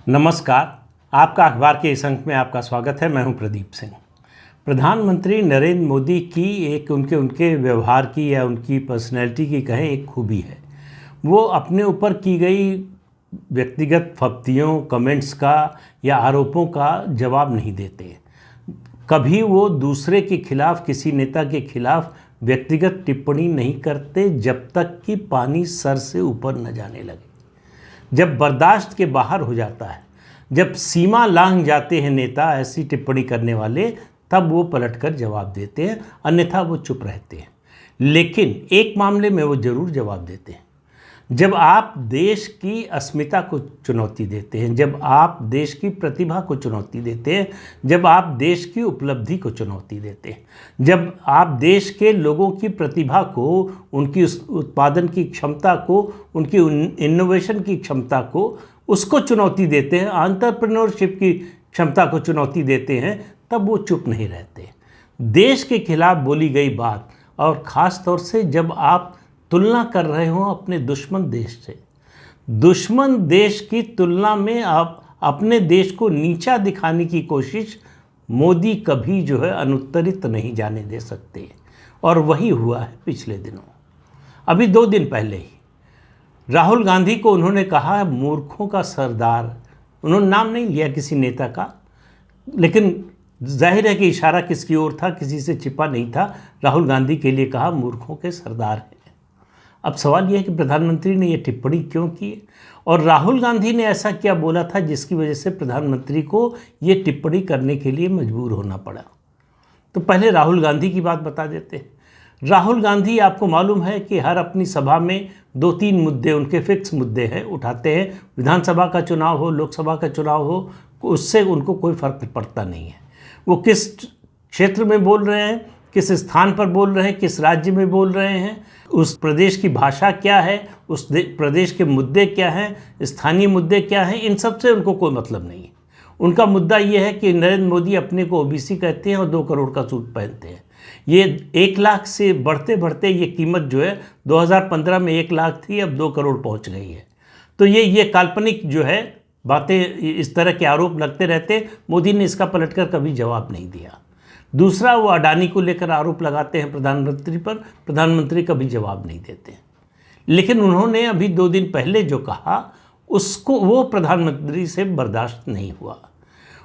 नमस्कार। आपका अखबार के इस अंक में आपका स्वागत है। मैं हूं प्रदीप सिंह। प्रधानमंत्री नरेंद्र मोदी की एक उनके व्यवहार की या उनकी पर्सनैलिटी की कहें एक खूबी है, वो अपने ऊपर की गई व्यक्तिगत फप्तियों, कमेंट्स का या आरोपों का जवाब नहीं देते। कभी वो दूसरे के खिलाफ, किसी नेता के खिलाफ व्यक्तिगत टिप्पणी नहीं करते जब तक कि पानी सर से ऊपर न जाने लगे। जब बर्दाश्त के बाहर हो जाता है, जब सीमा लांघ जाते हैं नेता ऐसी टिप्पणी करने वाले, तब वो पलटकर जवाब देते हैं, अन्यथा वो चुप रहते हैं। लेकिन एक मामले में वो ज़रूर जवाब देते हैं। जब आप देश की अस्मिता को चुनौती देते हैं, जब आप देश की प्रतिभा को चुनौती देते हैं, जब आप देश की उपलब्धि को चुनौती देते हैं, जब आप देश के लोगों की प्रतिभा को, उनकी उत्पादन की क्षमता को, उनकी इनोवेशन की क्षमता को, उसको चुनौती देते हैं, एंटरप्रेन्योरशिप की क्षमता को चुनौती देते हैं, तब वो चुप नहीं रहते। देश के खिलाफ बोली गई बात, और ख़ास तौर से जब आप तुलना कर रहे हो अपने दुश्मन देश से, दुश्मन देश की तुलना में आप अपने देश को नीचा दिखाने की कोशिश मोदी कभी अनुत्तरित नहीं जाने दे सकते। और वही हुआ है पिछले दिनों। अभी 2 दिन पहले ही राहुल गांधी को उन्होंने कहा मूर्खों का सरदार। उन्होंने नाम नहीं लिया किसी नेता का, लेकिन जाहिर है कि इशारा किसकी ओर था, किसी से छिपा नहीं था। राहुल गांधी के लिए कहा मूर्खों के सरदार हैं। अब सवाल यह है कि प्रधानमंत्री ने यह टिप्पणी क्यों की, और राहुल गांधी ने ऐसा क्या बोला था जिसकी वजह से प्रधानमंत्री को ये टिप्पणी करने के लिए मजबूर होना पड़ा। तो पहले राहुल गांधी की बात बता देते हैं। राहुल गांधी, आपको मालूम है कि हर अपनी सभा में 2-3 मुद्दे, उनके फिक्स मुद्दे हैं, उठाते हैं। विधानसभा का चुनाव हो, लोकसभा का चुनाव हो, उससे उनको कोई फर्क पड़ता नहीं है। वो किस क्षेत्र में बोल रहे हैं, किस स्थान पर बोल रहे हैं, किस राज्य में बोल रहे हैं, उस प्रदेश की भाषा क्या है, उस प्रदेश के मुद्दे क्या हैं, स्थानीय मुद्दे क्या हैं, इन सब से उनको कोई मतलब नहीं है। उनका मुद्दा ये है कि नरेंद्र मोदी अपने को ओबीसी कहते हैं और 2 करोड़ का सूट पहनते हैं। ये 1 लाख से बढ़ते बढ़ते ये कीमत 2015 में 1 लाख थी, अब 2 करोड़ पहुंच गई है। तो ये काल्पनिक बातें, इस तरह के आरोप लगते रहते। मोदी ने इसका पलटकर कभी जवाब नहीं दिया। दूसरा, वो अडानी को लेकर आरोप लगाते हैं प्रधानमंत्री पर, प्रधानमंत्री कभी जवाब नहीं देते। लेकिन उन्होंने अभी 2 दिन पहले जो कहा, उसको वो प्रधानमंत्री से बर्दाश्त नहीं हुआ।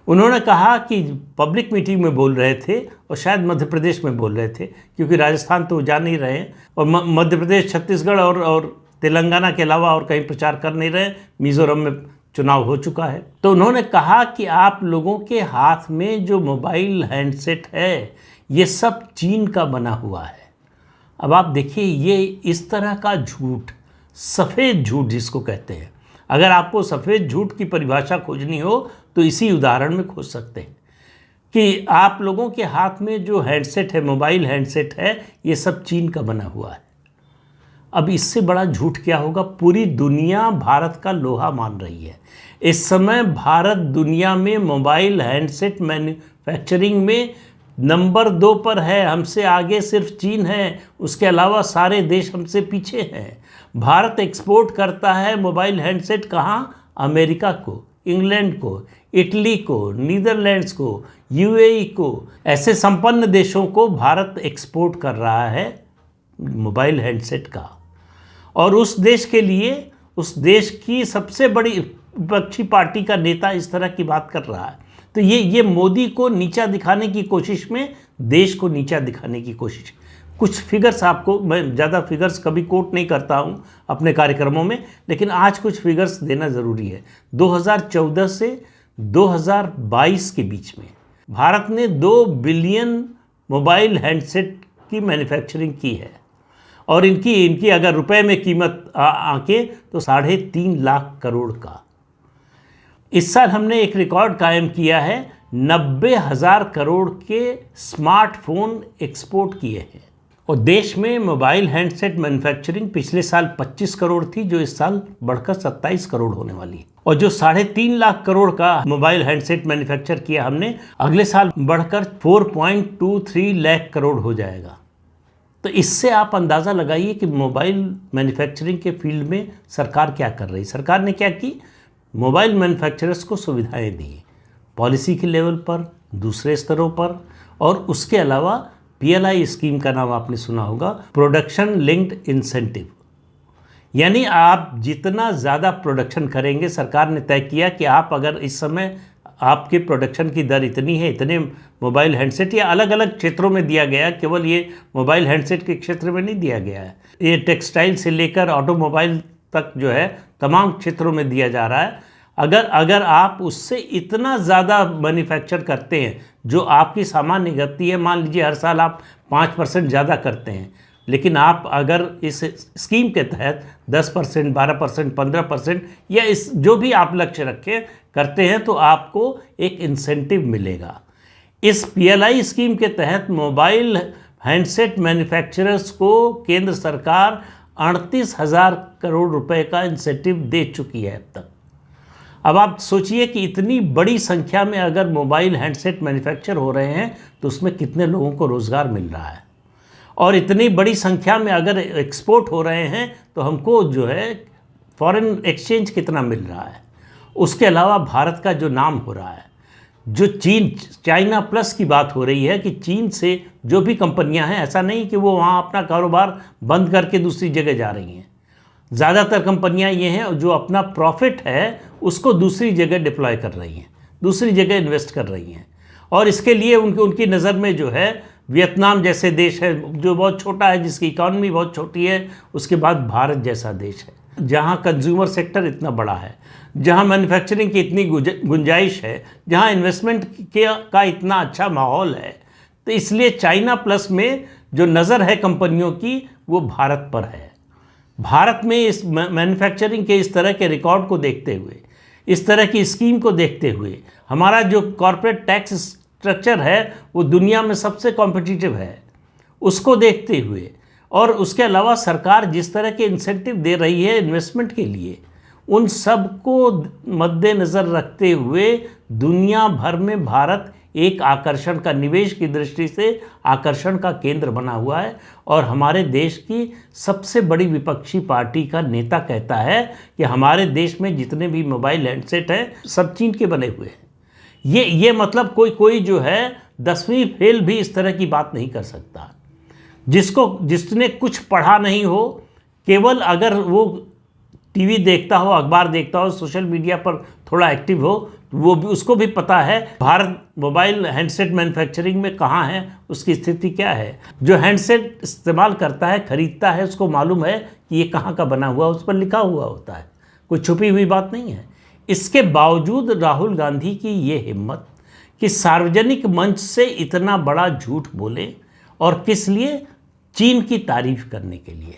उन्होंने कहा कि पब्लिक मीटिंग में बोल रहे थे, और शायद मध्य प्रदेश में बोल रहे थे, क्योंकि राजस्थान तो जा नहीं रहे, और मध्य प्रदेश, छत्तीसगढ़ और तेलंगाना के अलावा और कहीं प्रचार कर नहीं रहे। मिज़ोरम में चुनाव हो चुका है। तो उन्होंने कहा कि आप लोगों के हाथ में जो मोबाइल हैंडसेट है, ये सब चीन का बना हुआ है। अब आप देखिए, ये इस तरह का झूठ, सफ़ेद झूठ जिसको कहते हैं, अगर आपको सफ़ेद झूठ की परिभाषा खोजनी हो तो इसी उदाहरण में खोज सकते हैं कि आप लोगों के हाथ में जो हैंडसेट है, मोबाइल हैंडसेट है, ये सब चीन का बना हुआ है। अब इससे बड़ा झूठ क्या होगा। पूरी दुनिया भारत का लोहा मान रही है। इस समय भारत दुनिया में मोबाइल हैंडसेट मैन्युफैक्चरिंग में नंबर 2 पर है। हमसे आगे सिर्फ चीन है, उसके अलावा सारे देश हमसे पीछे हैं। भारत एक्सपोर्ट करता है मोबाइल हैंडसेट कहाँ? अमेरिका को, इंग्लैंड को, इटली को, नीदरलैंड्स को, यूएई को, ऐसे संपन्न देशों को भारत एक्सपोर्ट कर रहा है मोबाइल हैंडसेट का। और उस देश के लिए, उस देश की सबसे बड़ी विपक्षी पार्टी का नेता इस तरह की बात कर रहा है। तो ये मोदी को नीचा दिखाने की कोशिश में, देश को नीचा दिखाने की कोशिश। कुछ फिगर्स आपको, मैं ज़्यादा फिगर्स कभी कोट नहीं करता हूँ अपने कार्यक्रमों में, लेकिन आज कुछ फिगर्स देना ज़रूरी है। 2014 से 2022 के बीच में भारत ने 2 बिलियन मोबाइल हैंडसेट की मैन्युफैक्चरिंग की है, और इनकी अगर रुपए में कीमत आके तो 3.5 लाख करोड़ का। इस साल हमने एक रिकॉर्ड कायम किया है, 90,000 करोड़ के स्मार्टफोन एक्सपोर्ट किए हैं। और देश में मोबाइल हैंडसेट मैन्युफैक्चरिंग पिछले साल 25 करोड़ थी, जो इस साल बढ़कर 27 करोड़ होने वाली है। और जो 3.5 लाख करोड़ का मोबाइल हैंडसेट मैन्युफैक्चर किया हमने, अगले साल बढ़कर 4.23 लाख करोड़ हो जाएगा। तो इससे आप अंदाज़ा लगाइए कि मोबाइल मैन्युफैक्चरिंग के फील्ड में सरकार क्या कर रही है। सरकार ने क्या की, मोबाइल मैन्युफैक्चरर्स को सुविधाएं दी, पॉलिसी के लेवल पर, दूसरे स्तरों पर। और उसके अलावा PLI स्कीम का नाम आपने सुना होगा, प्रोडक्शन लिंक्ड इंसेंटिव, यानी आप जितना ज़्यादा प्रोडक्शन करेंगे, सरकार ने तय किया कि आप अगर इस समय आपके प्रोडक्शन की दर इतनी है, इतने मोबाइल हैंडसेट, या अलग अलग क्षेत्रों में दिया गया, केवल ये मोबाइल हैंडसेट के क्षेत्र में नहीं दिया गया है, ये टेक्सटाइल से लेकर ऑटोमोबाइल तक जो है तमाम क्षेत्रों में दिया जा रहा है। अगर आप उससे इतना ज़्यादा मैन्युफैक्चर करते हैं जो आपकी सामान्य गति है, मान लीजिए हर साल आप 5% ज़्यादा करते हैं, लेकिन आप अगर इस स्कीम के तहत 10%, 12%, 15% या इस जो भी आप लक्ष्य रखें करते हैं, तो आपको एक इंसेंटिव मिलेगा। इस PLI स्कीम के तहत मोबाइल हैंडसेट मैन्युफैक्चरर्स को केंद्र सरकार 38,000 करोड़ रुपए का इंसेंटिव दे चुकी है अब तक। अब आप सोचिए कि इतनी बड़ी संख्या में अगर मोबाइल हैंडसेट मैन्युफैक्चर हो रहे हैं तो उसमें कितने लोगों को रोज़गार मिल रहा है, और इतनी बड़ी संख्या में अगर एक्सपोर्ट हो रहे हैं तो हमको जो है फॉरेन एक्सचेंज कितना मिल रहा है। उसके अलावा भारत का जो नाम हो रहा है, जो चाइना प्लस की बात हो रही है कि चीन से जो भी कंपनियां हैं, ऐसा नहीं कि वो वहाँ अपना कारोबार बंद करके दूसरी जगह जा रही हैं। ज़्यादातर कंपनियां ये हैं जो अपना प्रॉफिट है उसको दूसरी जगह डिप्लॉय कर रही हैं, दूसरी जगह इन्वेस्ट कर रही हैं। और इसके लिए उनकी नज़र में जो है वियतनाम जैसे देश है जो बहुत छोटा है, जिसकी इकॉनमी बहुत छोटी है, उसके बाद भारत जैसा देश है जहाँ कंज्यूमर सेक्टर इतना बड़ा है, जहाँ मैन्युफैक्चरिंग की इतनी गुंजाइश है, जहाँ इन्वेस्टमेंट का इतना अच्छा माहौल है। तो इसलिए चाइना प्लस में जो नज़र है कंपनियों की वो भारत पर है। भारत में इस मैन्युफैक्चरिंग के इस तरह के रिकॉर्ड को देखते हुए, इस तरह की स्कीम को देखते हुए, हमारा जो कॉर्पोरेट टैक्स स्ट्रक्चर है वो दुनिया में सबसे कॉम्पिटिटिव है, उसको देखते हुए, और उसके अलावा सरकार जिस तरह के इंसेंटिव दे रही है इन्वेस्टमेंट के लिए, उन सब को मद्देनज़र रखते हुए दुनिया भर में भारत एक आकर्षण का, निवेश की दृष्टि से आकर्षण का केंद्र बना हुआ है। और हमारे देश की सबसे बड़ी विपक्षी पार्टी का नेता कहता है कि हमारे देश में जितने भी मोबाइल हैंडसेट हैं सब चीन के बने हुए हैं। ये मतलब कोई जो है 10वीं फेल भी इस तरह की बात नहीं कर सकता। जिसने कुछ पढ़ा नहीं हो, केवल अगर वो टीवी देखता हो, अखबार देखता हो, सोशल मीडिया पर थोड़ा एक्टिव हो, वो भी, उसको भी पता है भारत मोबाइल हैंडसेट मैन्युफैक्चरिंग में कहाँ है, उसकी स्थिति क्या है। जो हैंडसेट इस्तेमाल करता है, खरीदता है, उसको मालूम है कि ये कहाँ का बना हुआ, उस पर लिखा हुआ होता है, कोई छुपी हुई बात नहीं है। इसके बावजूद राहुल गांधी की ये हिम्मत कि सार्वजनिक मंच से इतना बड़ा झूठ बोले, और किस लिए? चीन की तारीफ करने के लिए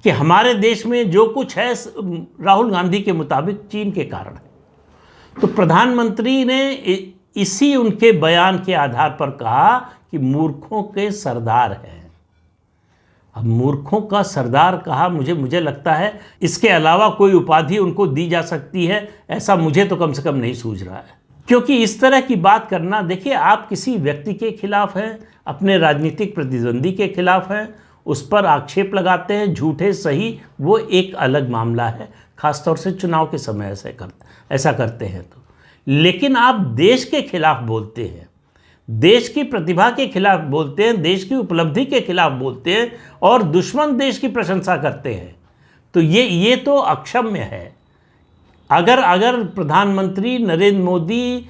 कि हमारे देश में जो कुछ है राहुल गांधी के मुताबिक चीन के कारण है। तो प्रधानमंत्री ने इसी उनके बयान के आधार पर कहा कि मूर्खों के सरदार हैं। अब मूर्खों का सरदार कहा, मुझे लगता है इसके अलावा कोई उपाधि उनको दी जा सकती है, ऐसा मुझे तो कम से कम नहीं सूझ रहा है। क्योंकि इस तरह की बात करना, देखिए आप किसी व्यक्ति के खिलाफ हैं, अपने राजनीतिक प्रतिद्वंदी के खिलाफ हैं, उस पर आक्षेप लगाते हैं, झूठे सही वो एक अलग मामला है, खासतौर से चुनाव के समय ऐसा करते हैं तो। लेकिन आप देश के खिलाफ बोलते हैं, देश की प्रतिभा के खिलाफ बोलते हैं, देश की उपलब्धि के खिलाफ बोलते हैं, और दुश्मन देश की प्रशंसा करते हैं, तो ये तो अक्षम्य है। अगर प्रधानमंत्री नरेंद्र मोदी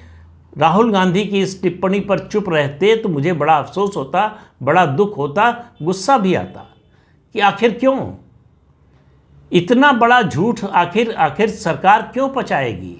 राहुल गांधी की इस टिप्पणी पर चुप रहते तो मुझे बड़ा अफसोस होता, बड़ा दुख होता, गुस्सा भी आता कि आखिर क्यों इतना बड़ा झूठ, आखिर सरकार क्यों पचाएगी,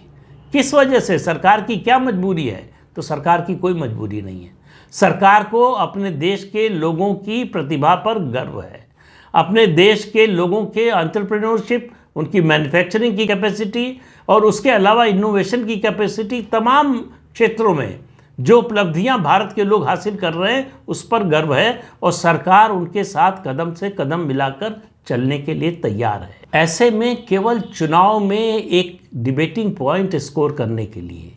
किस वजह से, सरकार की क्या मजबूरी है? तो सरकार की कोई मजबूरी नहीं है। सरकार को अपने देश के लोगों की प्रतिभा पर गर्व है, अपने देश के लोगों के एंटरप्रेन्योरशिप, उनकी मैन्युफैक्चरिंग की कैपेसिटी, और उसके अलावा इनोवेशन की कैपेसिटी, तमाम क्षेत्रों में जो उपलब्धियां भारत के लोग हासिल कर रहे हैं उस पर गर्व है, और सरकार उनके साथ कदम से कदम मिलाकर चलने के लिए तैयार है। ऐसे में केवल चुनाव में एक डिबेटिंग पॉइंट स्कोर करने के लिए,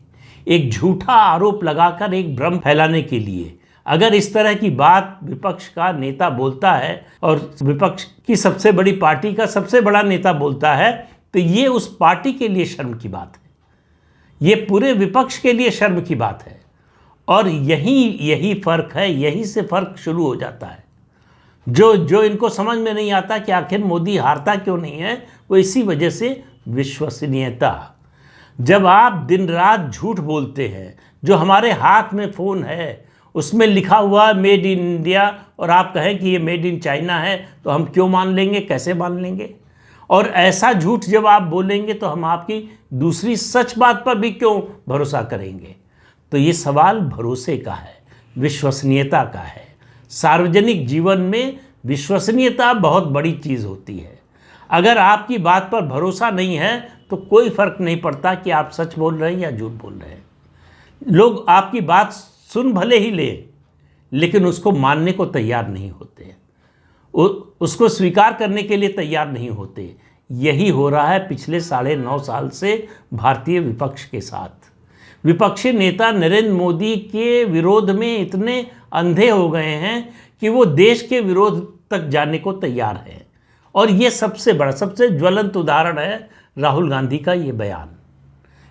एक झूठा आरोप लगाकर एक भ्रम फैलाने के लिए अगर इस तरह की बात विपक्ष का नेता बोलता है, और विपक्ष की सबसे बड़ी पार्टी का सबसे बड़ा नेता बोलता है, तो ये उस पार्टी के लिए शर्म की बात है, ये पूरे विपक्ष के लिए शर्म की बात है। और यही फ़र्क है, यहीं से फ़र्क शुरू हो जाता है। जो इनको समझ में नहीं आता कि आखिर मोदी हारता क्यों नहीं है, वो इसी वजह से विश्वसनीयता। जब आप दिन रात झूठ बोलते हैं, जो हमारे हाथ में फ़ोन है उसमें लिखा हुआ मेड इन इंडिया, और आप कहें कि ये मेड इन चाइना है, तो हम क्यों मान लेंगे, कैसे मान लेंगे? और ऐसा झूठ जब आप बोलेंगे तो हम आपकी दूसरी सच बात पर भी क्यों भरोसा करेंगे? तो ये सवाल भरोसे का है, विश्वसनीयता का है। सार्वजनिक जीवन में विश्वसनीयता बहुत बड़ी चीज़ होती है। अगर आपकी बात पर भरोसा नहीं है तो कोई फ़र्क नहीं पड़ता कि आप सच बोल रहे हैं या झूठ बोल रहे हैं। लोग आपकी बात सुन भले ही ले, लेकिन उसको मानने को तैयार नहीं होते, उसको स्वीकार करने के लिए तैयार नहीं होते। यही हो रहा है पिछले 9.5 साल से भारतीय विपक्ष के साथ। विपक्षी नेता नरेंद्र मोदी के विरोध में इतने अंधे हो गए हैं कि वो देश के विरोध तक जाने को तैयार हैं। और ये सबसे बड़ा, सबसे ज्वलंत उदाहरण है राहुल गांधी का ये बयान।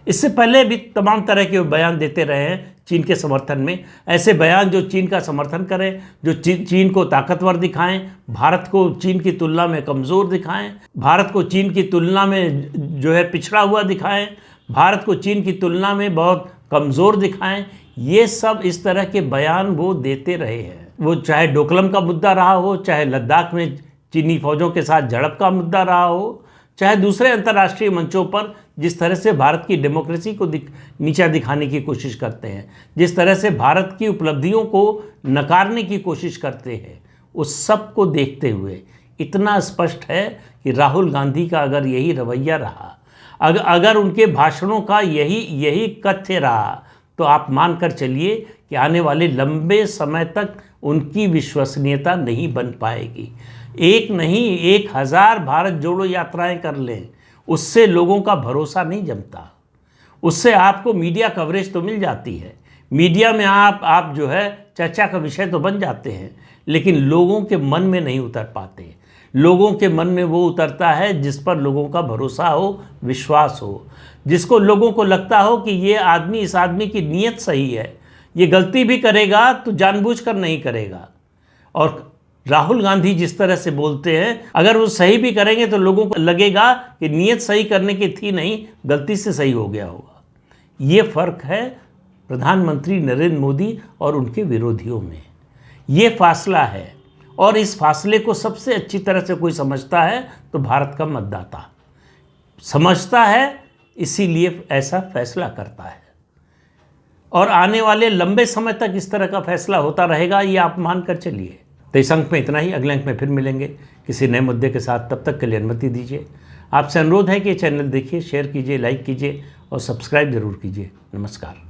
इससे पहले भी तमाम तरह के बयान देते रहे हैं चीन के समर्थन में, ऐसे बयान जो चीन का समर्थन करें, जो चीन को ताकतवर दिखाएं, भारत को चीन की तुलना में कमज़ोर दिखाएं, भारत को चीन की तुलना में जो है पिछड़ा हुआ दिखाएं, भारत को चीन की तुलना में बहुत कमज़ोर दिखाएं। ये सब इस तरह के बयान वो देते रहे हैं। वो चाहे डोकलम का मुद्दा रहा हो, चाहे लद्दाख में चीनी फौजों के साथ झड़प का मुद्दा रहा हो, चाहे दूसरे अंतर्राष्ट्रीय मंचों पर जिस तरह से भारत की डेमोक्रेसी को नीचा दिखाने की कोशिश करते हैं, जिस तरह से भारत की उपलब्धियों को नकारने की कोशिश करते हैं, उस सब को देखते हुए इतना स्पष्ट है कि राहुल गांधी का अगर यही रवैया रहा, अगर उनके भाषणों का यही कथ्य रहा, तो आप मान कर चलिए कि आने वाले लंबे समय तक उनकी विश्वसनीयता नहीं बन पाएगी। एक नहीं 1000 भारत जोड़ो यात्राएं कर लें, उससे लोगों का भरोसा नहीं जमता। उससे आपको मीडिया कवरेज तो मिल जाती है, मीडिया में आप जो है चर्चा का विषय तो बन जाते हैं, लेकिन लोगों के मन में नहीं उतर पाते। लोगों के मन में वो उतरता है जिस पर लोगों का भरोसा हो, विश्वास हो, जिसको लोगों को लगता हो कि ये आदमी, इस आदमी की नीयत सही है, ये गलती भी करेगा तो जानबूझकर नहीं करेगा। और राहुल गांधी जिस तरह से बोलते हैं, अगर वो सही भी करेंगे तो लोगों को लगेगा कि नीयत सही करने की थी नहीं, गलती से सही हो गया होगा। ये फ़र्क है प्रधानमंत्री नरेंद्र मोदी और उनके विरोधियों में। ये फासला है, और इस फासले को सबसे अच्छी तरह से कोई समझता है तो भारत का मतदाता समझता है, इसीलिए ऐसा फैसला करता है। और आने वाले लंबे समय तक इस तरह का फैसला होता रहेगा, ये आप मान कर चलिए। तो इस अंक में इतना ही, अगले अंक में फिर मिलेंगे किसी नए मुद्दे के साथ। तब तक के लिए अनुमति दीजिए। आपसे अनुरोध है कि चैनल देखिए, शेयर कीजिए, लाइक कीजिए और सब्सक्राइब जरूर कीजिए। नमस्कार।